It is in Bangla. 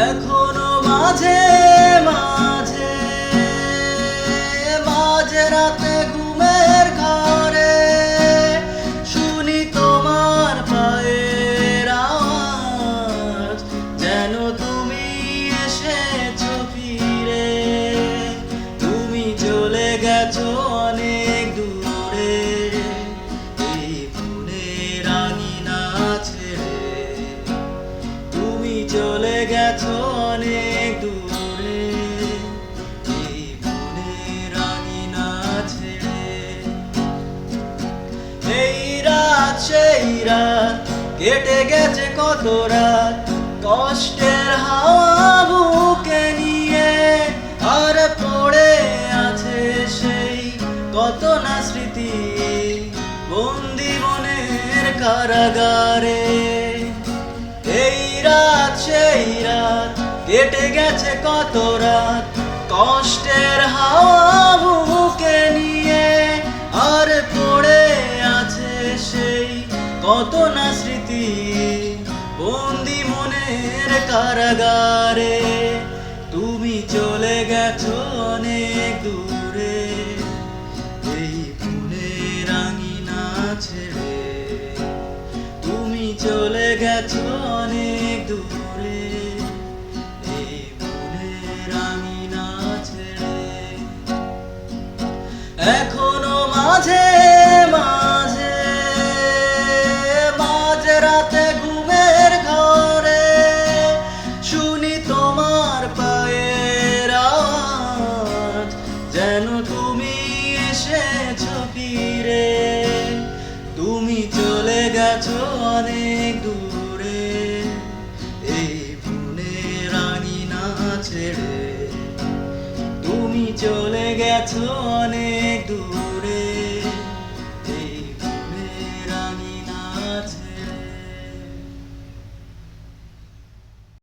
এখনো মাঝে মাঝে মাঝে রাতে ঘুমের ঘরে শুনি তোমার পায়ের আওয়াজ, যেন তুমি এসেছো ফিরে। তুমি চলে গেছো অনেক দূরে, এই ফুলের রাঙিনা ছেড়ে। তুমি চলে গেছো অনেক দূরে, এই ফুলের রাঙিনা ছেড়ে। এই রাত সেই রাত কেটে গেছে কত রাত, কষ্টের হাওয়া বুকে নিয়ে। আর পড়ে আছে সেই কত না স্মৃতি, বন্দি মনের কারাগারে। এই রাত সেই রাত কেটে গেছে কত রাত, কষ্টের হাওয়া বুকে নিয়ে। আর পড়ে আছে সেই কত না স্মৃতি, বন্দি মনের কারাগারে। তুমি চলে গেছো অনেক দূরে, এই ফুলের রাঙিনা ছেড়ে। তুমি চলে গেছো অনেক দূরে, এই ফুলের রাঙিনা ছেড়ে। এখনো মাঝে মাঝে মাঝ রাতে ঘুমের ঘরে শুনি তোমার পায়ের আওয়াজ, যেন তুমি এসেছো ফিরে। তুমি চলে গেছো অনেক দূরে, এই ফুলের রাঙিনা ছেড়ে। তুমি চলে গেছো অনেক দূরে, এই ফুলের রাঙিনা ছেড়ে।